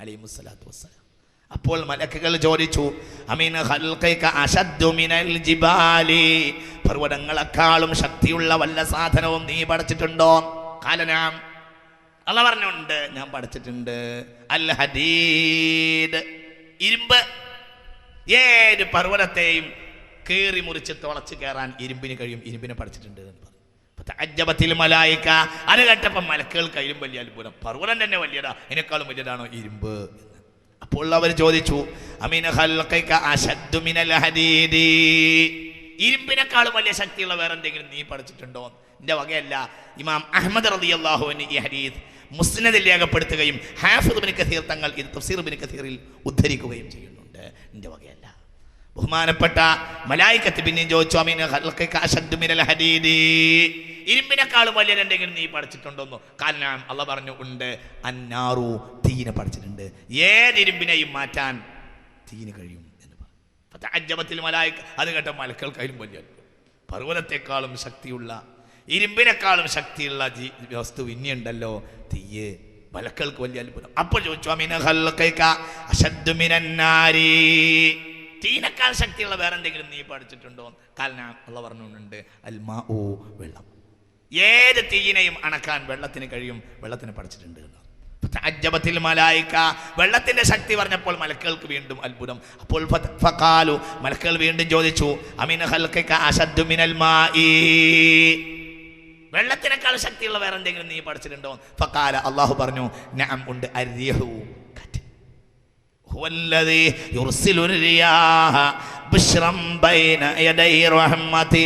അലൈഹിസ്സലാത്തു വസ്സലാം. അപ്പോൾ മലക്കുകൾ ചോദിച്ചു, അമിൻ ഖൽഖിക അശദ്ദു മിനൽ ജിബാലി, പർവ്വതങ്ങളെക്കാളും ശക്തിയുള്ള വല്ല സാധനവും നീ പഠിച്ചിട്ടുണ്ടോ? കാലനാം, അല്ലാഹു പറഞ്ഞുണ്ട്, ഞാൻ പഠിച്ചിട്ടുണ്ട്. അൽ ഹദീദ്, ഇരുമ്പ്. ഏത് പർവ്വതത്തെയും കീറി മുറിച്ച് തുളച്ച് കയറാൻ ഇരുമ്പിന് കഴിയും. ഇരുമ്പിനെ പഠിച്ചിട്ടുണ്ട് എന്ന് പറഞ്ഞു. തഅജ്ജബത്തിൽ മലായിക, അത് കേട്ടപ്പോൾ മലക്കുകൾ കയ്യിലും വലിയ അത്ഭുതം. പർവ്വതം തന്നെ വലിയതാ, ഇതിനേക്കാളും വലിയതാണോ ഇരുമ്പ് എന്ന്. അപ്പോൾ അവർ ചോദിച്ചു, അമിൻ ഖൽഖിക അശദ്ദു മിനൽ ഹദീദി, ഇരുമ്പിനേക്കാളും വലിയ ശക്തിയുള്ള വേറെ എന്തെങ്കിലും നീ പഠിച്ചിട്ടുണ്ടോ? എൻ്റെ വകയല്ല. ഇമാം അഹ്മദ് റളിയല്ലാഹു അൻഹു ഈ ഹദീസ് മുസ്നദിൽ രേഖപ്പെടുത്തുകയും ഹാഫിദ് ഇബ്നു കസീർ തങ്ങൾ ഇത് തഫ്സീർ ഇബ്നു കസീറിൽ ഉദ്ധരിക്കുകയും ചെയ്യുന്നുണ്ട്. എൻ്റെ വകയല്ല. ബഹുമാനപ്പെട്ട മലായികത്ത് പിന്നെയും ചോദിച്ചു, അമിൻ ഖൽഖിക അശദ്ദു മിനൽ ഹദീദി, ഇരുമ്പിനേക്കാളും വലിയതെന്തെങ്കിലും നീ പഠിച്ചിട്ടുണ്ടോന്നോ? കാരണം അള്ളാഹു പറഞ്ഞു ഉണ്ട്, അന്നാറു, തീനെ പഠിച്ചിട്ടുണ്ട്. ഏത് ഇരുമ്പിനെയും മാറ്റാൻ തീന് കഴിയും എന്ന് പറഞ്ഞു. തഅജ്ജബത്തിൽ മലായിക, അത് കേട്ട മലക്കൾക്കായാലും വലിയ പർവ്വതത്തെക്കാളും ശക്തിയുള്ള, ഇരുമ്പിനേക്കാളും ശക്തിയുള്ള വസ്തു ഇനിയുണ്ടല്ലോ, തീയ്. മലക്കൾക്ക് വലിയ അത്ഭുതം. അപ്പോൾ ചോദിച്ചു, അമിൻ ഖൽഖിക അശദ്ദു മിനൻ നാരി, തീനേക്കാൾ ശക്തിയുള്ള വേറെ എന്തെങ്കിലും നീ പഠിച്ചിട്ടുണ്ടോ? കാരണം അള്ളാഹു പറഞ്ഞുണ്ട്, അൽമാഉ, വെള്ളം. ഏത് തീയിനെയും അണക്കാൻ വെള്ളത്തിന് കഴിയും. വെള്ളത്തിന് പഠിച്ചിട്ടുണ്ട്. തഅജ്ജബത്തിൽ മലായിക, വെള്ളത്തിന്റെ ശക്തി പറഞ്ഞപ്പോൾ മലക്കുകൾക്ക് വീണ്ടും അത്ഭുതം. അപ്പോൾ ഫഖാലു, മലക്കുകൾ വീണ്ടും ചോദിച്ചു, അമിൻ ഖൽഖിക അശദ്ദു മിനൽ മാഇ, വെള്ളത്തിനേക്കാൾ ശക്തിയുള്ള വേറെ എന്തെങ്കിലും നീ പഠിച്ചിട്ടുണ്ടോ? ഫഖാല, അല്ലാഹു പറഞ്ഞു, നഅം, ഉണ്ട്. അർരിഹു, കാറ്റ്. ഹുവല്ലദീ യുർസിലു റിയാഹ ബിശ്റൻ ബൈന യദൈ റഹ്മതി,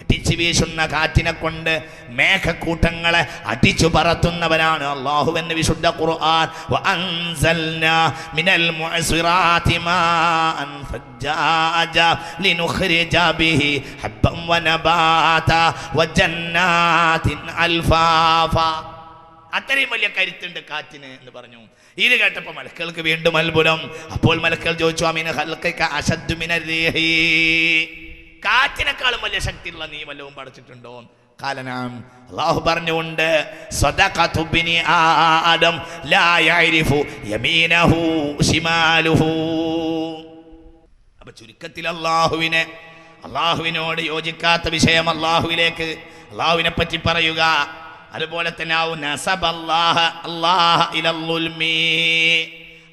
അടിച്ചു വീശുന്ന കാറ്റിനെ കൊണ്ട് മേഘക്കൂട്ടങ്ങളെ അടിച്ചു പറത്തുന്നവനാണ് അല്ലാഹു എന്ന് വിശുദ്ധ ഖുർആൻ. വഅൻസൽനാ മിനൽ മുഅ്സിറാതി മാഅൻ ഫജ്ജാജ ലിനുഖ്രിജ ബിഹി ഹബ്ബൻ വനബാത വജന്നാതിൻ അൽഫാഫ. അത്രയും വലിയ കരുത്തുണ്ട് കാറ്റിന് എന്ന് പറഞ്ഞു. ഇത് കേട്ടപ്പോൾ മലക്കുകൾക്ക് വീണ്ടും അത്ഭുതം. അപ്പോൾ മലക്കുകൾ ചോദിച്ചു, അമിൻ ഖൽഖിക അശദ്ദു മിനർ റീഹി, കാറ്റിനേക്കാളും വലിയ ശക്തിയുള്ള നീ വല്ലതും പഠിച്ചിട്ടുണ്ടോ? കാലനാം, അല്ലാഹു പറഞ്ഞുകൊണ്ട്, സദഖതു ബിനി ആദം ലാ യഅരിഫു യമീനഹു ശിമാലുഹു. അപ്പൊ ചുരുക്കത്തിൽ അല്ലാഹുവിനോട് യോജിക്കാത്ത വിഷയം അല്ലാഹുവിലേക്ക്, അല്ലാഹുവിനെ പറ്റി പറയുക. അതുപോലെ തന്നെ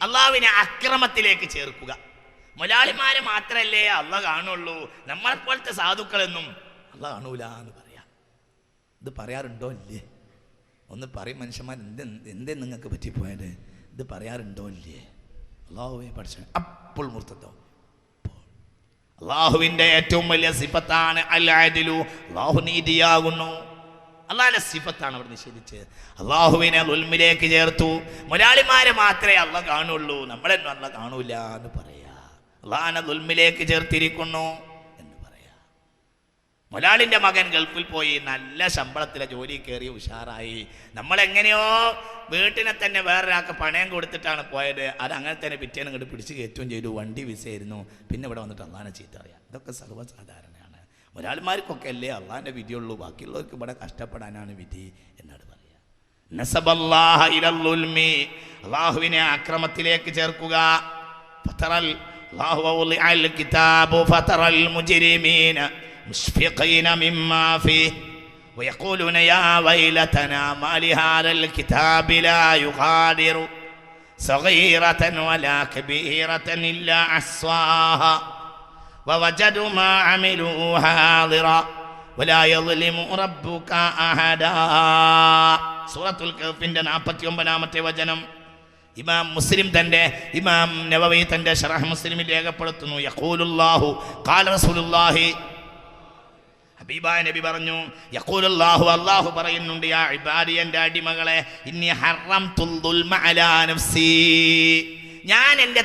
അല്ലാഹുവിനെ അക്രമത്തിലേക്ക് ചേർക്കുക. മലയാളിമാരെ മാത്രല്ലേ അള്ളാഹ് കാണുള്ളൂ, നമ്മളെപ്പോലത്തെ സാധുക്കളെന്നും അള്ളാഹ് കാണൂല എന്ന് പറയാം. ഇത് പറയാറുണ്ടോ ഇല്ലേ? ഒന്ന് പറയും മനുഷ്യന്മാർ, എന്തേ നിങ്ങൾക്ക് പറ്റിപ്പോയത്? ഇത് പറയാറുണ്ടോ ഇല്ലേ? അള്ളാഹുവെ പഠിച്ച അപ്പോൾ മുർത്തതോ. അള്ളാഹുവിൻ്റെ ഏറ്റവും വലിയ സിഫത്താണ് അൽ അദ്ലു, അള്ളാഹു നീതിയാകുന്നു. അള്ളാഹിന്റെ സിഫത്താണ് അവർ നിഷേധിച്ച് അള്ളാഹുവിനെ ദുൽമിലേക്ക് ചേർത്തു. മലയാളിമാരെ മാത്രമേ അള്ളാഹ് കാണുള്ളൂ, നമ്മളെന്നും അള്ളാഹ് കാണൂല എന്ന് പറയാ. അള്ളാഹിനെ ദുൽമിലേക്ക് ചേർത്തിരിക്കുന്നു എന്ന് പറയാ. മലയാളിന്റെ മകൻ ഗൾഫിൽ പോയി നല്ല ശമ്പളത്തിലെ ജോലി കയറി ഉഷാറായി. നമ്മളെങ്ങനെയോ വീട്ടിനെ തന്നെ വേറൊരാൾക്ക് പണയം കൊടുത്തിട്ടാണ് പോയത്. അത് അങ്ങനെ തന്നെ പിറ്റേന്ന് ഇങ്ങോട്ട് പിടിച്ച് കയറ്റുകയും ചെയ്തു. വണ്ടി വിസയായിരുന്നു. പിന്നെ ഇവിടെ വന്നിട്ട് അള്ളാഹിനെ ചീത്ത അറിയാം. ഇതൊക്കെ സർവ്വസാധാരണമാണ്. ഒരാൾമാർക്കൊക്കെ അല്ലേ അള്ളാഹിൻ്റെ വിധിയുള്ളൂ, ബാക്കിയുള്ളവർക്ക് ഇവിടെ കഷ്ടപ്പെടാനാണ് വിധി എന്നാണ് പറയുക. നസബല്ലാഹ ഇലൽ ദുൽമി, അള്ളാഹുവിനെ അക്രമത്തിലേക്ക് ചേർക്കുക. ഫതറൽ അല്ലാഹു വളിഅൽ കിതാബു ഫതറൽ മുജ്രിമീന മുശ്ഫിഖീന മിമ്മാ ഫീഹി വയഖൂലൂന യാ വൈലതനാ മാ ലിഹാദൽ കിതാബി ലാ യുഗാദിറു സഗീറതൻ വലാ കബീറതൻ ഇല്ലാ അഹ്സാഹാ വവജദു മാ അമിലൂ ഹാദിറാ വലാ യദ്ലിമു റബ്ബുക അഹദാ. സൂറത്തുൽ കഹ്ഫിന്റെ 49-ാമത്തെ വചനം. ഇമാം മുസ്ലിം ഇമാം നവവി തന്റെ ശറഹ് മുസ്ലിമിൽ രേഖപ്പെടുത്തുന്നു, യഖൂലുല്ലാഹു ഖാല റസൂലുള്ളാഹി, ഹബീബായ നബി പറഞ്ഞു, യഖൂലുല്ലാഹു, അല്ലാഹു പറയുന്നുണ്ട്, യാ ഇബാദി, എൻ്റെ അടിമകളെ, ഇന്നി ഹറംതുൽ ദുൽമ അലാ നഫ്സി, ഞാൻ എൻ്റെ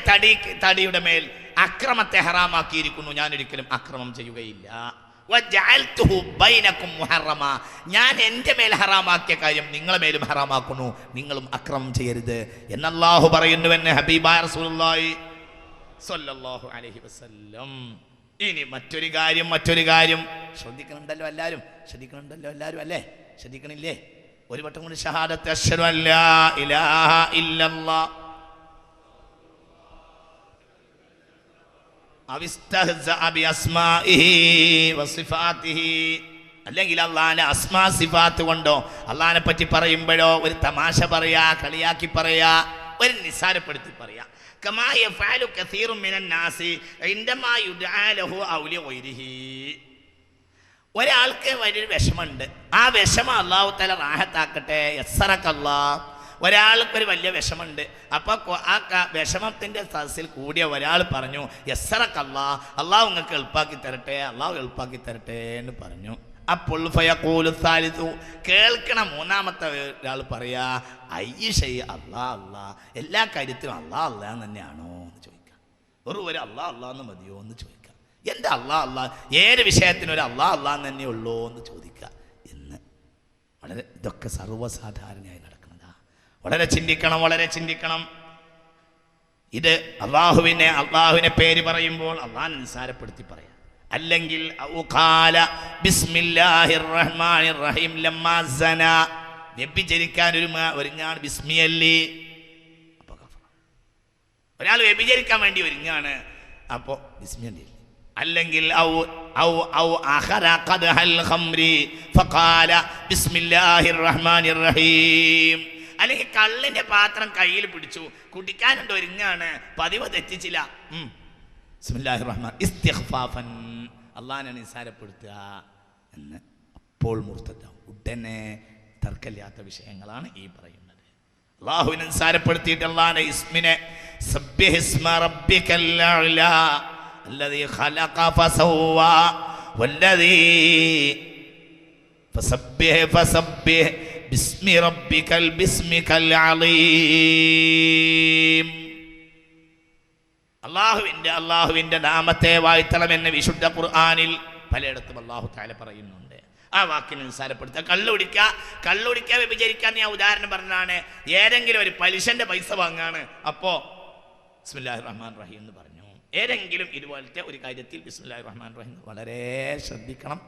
തടിയുടെ മേൽ അക്രമത്തെ ഹറാമാക്കിയിരിക്കുന്നു, ഞാൻ ഒരിക്കലും അക്രമം ചെയ്യുകയില്ല. വജഅൽതുഹു ബൈനകും മുഹറമ, ഞാൻ എൻ്റെ മേൽ ഹറാമാക്കിയ കാര്യം നിങ്ങളെ മേലും ഹറാമാക്കുന്നു, നിങ്ങളും അക്രമം ചെയ്യരുത് എന്ന് അല്ലാഹു പറയുന്നുവെന്ന് ഹബീബായ റസൂലുള്ളാഹി സ്വല്ലല്ലാഹു അലൈഹി വസല്ലം. ഇനി മറ്റൊരു കാര്യം ശ്രദ്ധിക്കണുണ്ടല്ലോ എല്ലാവരും അല്ലേ? ശ്രദ്ധിക്കണില്ലേ? ഒരു വട്ടം കൂടി ഷഹാദത്ത് അശ്ഹദു അല്ലാ ഇലാഹ ഇല്ലല്ലാഹ് അവിസ്തഹ്സഅ ബിഅസ്മാഇഹി വസിഫാതിഹി, അല്ലെങ്കിൽ അള്ളാഹിന്റെ അസ്മാ സിഫാത്ത് കൊണ്ടോ അള്ളാഹിനെ പറ്റി പറയുമ്പോഴോ ഒരു തമാശ പറയാ, കളിയാക്കി പറയാ, ഒരു നിസ്സാരപ്പെടുത്തി പറയാ. കമാ യഫഅലു കസീറുൻ മിനൻ നാസി ഇൻദമാ യുദ്ആ ലഹു ഔ ലിഗൈരിഹി. ഒരാൾക്ക് വലിയൊരു വിഷമമുണ്ട്, ആ വിഷമം അള്ളാഹു തആല റാഹത്താക്കട്ടെ, യസ്സറക്കല്ലാഹ്. ഒരാൾക്കൊരു വലിയ വിഷമമുണ്ട്, അപ്പോൾ ആ വിഷമത്തിൻ്റെ സദസ്സിൽ കൂടിയ ഒരാൾ പറഞ്ഞു യസ്സറക്കല്ലാഹ്, അള്ളാഹു നിങ്ങൾക്ക് എളുപ്പാക്കി തരട്ടെ, അള്ളാഹു എളുപ്പാക്കി തരട്ടെ എന്ന് പറഞ്ഞു. അപ്പോൾ ഫയഖൂലു സാലിസു, കേൾക്കണ മൂന്നാമത്തെ ഒരാൾ പറയാ അയ്യ ഷൈ അള്ളാ അള്ളാ, എല്ലാ കാര്യത്തിലും അള്ളാ അള്ളാ തന്നെയാണോ എന്ന് ചോദിക്കാം. ഒരു അള്ളാ അള്ളാ എന്ന് മതിയോ എന്ന് ചോദിക്കാം. എന്താ അള്ളാ അള്ളാ, ഏത് വിഷയത്തിനും ഒരു അള്ളാ അള്ളാ തന്നെ ഉള്ളൂ എന്ന് ചോദിക്കുക എന്ന്. വളരെ ഇതൊക്കെ സർവ്വസാധാരണയായി നടക്കുന്നതാ. വളരെ ചിന്തിക്കണം, വളരെ ചിന്തിക്കണം. ഇത് അള്ളാഹുവിനെ പേര് പറയുമ്പോൾ അള്ളാഹിനെ നിസ്സാരപ്പെടുത്തി പറയാം. അല്ലെങ്കിൽ ബിസ്മില്ലാഹിർ റഹ്മാനിർ റഹീം ലമ്മാ സനാ, വ്യഭിചരിക്കാൻ ഒരുങ്ങാണ്, ബിസ്മിയല്ലി, അപ്പോൾ ഒരാൾ വ്യഭിചരിക്കാൻ വേണ്ടി ഒരുങ്ങാണ്, അപ്പോൾ ബിസ്മിയല്ലി. അല്ലെങ്കിൽ അല്ലെങ്കിൽ കള്ളിന്റെ പാത്രം കയ്യിൽ പിടിച്ചു കുടിക്കാനുണ്ട് ഒരുങ്ങാണ്, പതിവ് തെറ്റിച്ചില്ല, ബിസ്മില്ലാഹിർ റഹ്മാൻ ഇസ്തിഗ്ഫാഫൻ, അള്ളാഹിനെ നിസ്സാരപ്പെടുത്തുക എന്ന്. അപ്പോൾ മുർത്തദ്, ഉടനെ തർക്കമില്ലാത്ത വിഷയങ്ങളാണ് ഈ പറയുന്നത്. അള്ളാഹുവിനെ നിസ്സാരപ്പെടുത്തിയിട്ട് അള്ളാഹിന്റെ ഇസ്മിനെ സബ്ബിഹിസ്മ റബ്ബിക്കൽ അഅ്ലാ الذي خلق فسوى والذي فسبح باسم ربك باسمك العظيم. അള്ളാഹുവിന്റെ നാമത്തെ വാഴ്ത്തണമെന്ന് വിശുദ്ധ ഖുർആനിൽ പലയിടത്തും അള്ളാഹു തആല പറയുന്നുണ്ട്. ആ വാക്കിനെ നിസ്സാരപ്പെടുത്തുക. കള്ളുടിക്കുക വ്യഭിചരിക്കാൻ ഞാൻ ഉദാഹരണം പറഞ്ഞതാണ്. ഏതെങ്കിലും ഒരു പലിശന്റെ പൈസ വാങ്ങാണ്, അപ്പോ ബിസ്മില്ലാഹിർ റഹ്മാനിർ റഹീം എന്ന് പറഞ്ഞു. ഏതെങ്കിലും ഇതുപോലത്തെ ഒരു കാര്യത്തിൽ ബിസ്മില്ലാഹിർ റഹ്മാനിർ റഹീം വളരെ ശ്രദ്ധിക്കണം.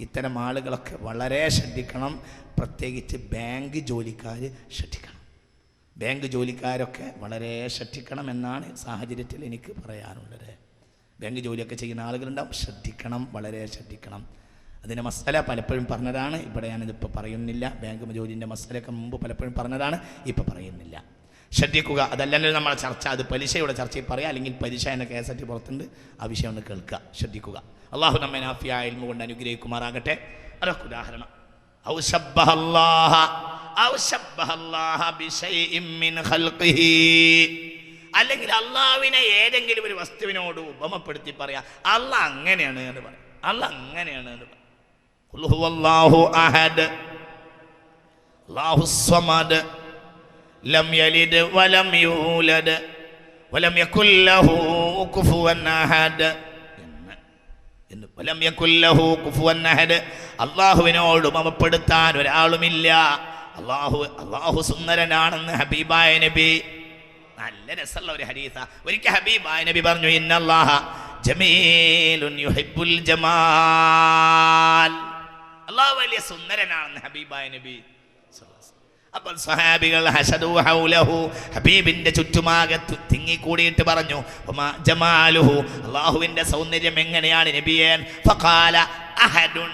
ഇത്തരം ആളുകളൊക്കെ വളരെ ശ്രദ്ധിക്കണം. പ്രത്യേകിച്ച് ബാങ്ക് ജോലിക്കാർ ശ്രദ്ധിക്കണം. ബാങ്ക് ജോലിക്കാരൊക്കെ വളരെ ശ്രദ്ധിക്കണം എന്നാണ് സാഹചര്യത്തിൽ എനിക്ക് പറയാനുള്ളത്. ബാങ്ക് ജോലിയൊക്കെ ചെയ്യുന്ന ആളുകളുണ്ടാവും, ശ്രദ്ധിക്കണം, വളരെ ശ്രദ്ധിക്കണം. അതിൻ്റെ മസാല പലപ്പോഴും പറഞ്ഞതാണ്, ഇവിടെ ഞാനിതിപ്പോൾ പറയുന്നില്ല. ബാങ്ക് ജോലിൻ്റെ മസാലയൊക്കെ മുമ്പ് പലപ്പോഴും പറഞ്ഞതാണ്, ഇപ്പോൾ പറയുന്നില്ല. ശ്രദ്ധിക്കുക. അതല്ലെങ്കിൽ നമ്മളെ ചർച്ച, അത് പലിശയുടെ ചർച്ചയിൽ പറയാം, അല്ലെങ്കിൽ പലിശ എന്ന കേസറ്റ് പുറത്തുണ്ട്, ആ വിഷയം ഒന്ന് കേൾക്കുക, ശ്രദ്ധിക്കുക. അള്ളാഹു നമ്മെ നാഫിയായ ഇൽമ കൊണ്ട് അനുഗ്രഹിക്കുമാറാകട്ടെ. അതൊക്കെ ഉദാഹരണം. അല്ലെങ്കിൽ അള്ളാഹുവിനെ ഏതെങ്കിലും ഒരു വസ്തുവിനോട് ഉപമപ്പെടുത്തി പറയാം, അള്ളാഹ് അങ്ങനെയാണ് എന്ന് പറയാം, അള്ളാഹ് അങ്ങനെയാണ് എന്ന് പറയാം. ഖുൽ ഹുവല്ലാഹു അഹദ് അല്ലാഹുസ് സമദ് ലം യലിദ് വലം യൂലദ് വലം യകുൽ ലഹു കുഫുവൻ അഹദ് എന്ന്. വലം യകുൽ ലഹു കുഫുവൻ അഹദ്, അള്ളാഹുവിനോട് ഉപമപ്പെടുത്താൻ ഒരാളുമില്ല. അള്ളാഹു സുന്ദരനാണെന്ന് ഹബീബായ നബി. നല്ല രസമുള്ള ഒരു ഹദീസ. ഒരിക്കൽ ഹബീബായ നബി പറഞ്ഞു, ഇന്നല്ലാഹ ജമീലുൻ യുഹിബ്ബുൽ ജമാൽ, അള്ളാഹു വലിയ സുന്ദരനാണെന്ന് ഹബീബായ നബി. അപ്പോൾ സഹാബികൾ ഹസദു ഹൗലഹു, ഹബീബിന്റെ ചുറ്റുമാകെ തിങ്ങിക്കൂടിയിട്ട് പറഞ്ഞു, ജമാലുഹു, അള്ളാഹുവിന്റെ സൗന്ദര്യം എങ്ങനെയാണ് നബിയേ? ഫഖാല അഹദുൻ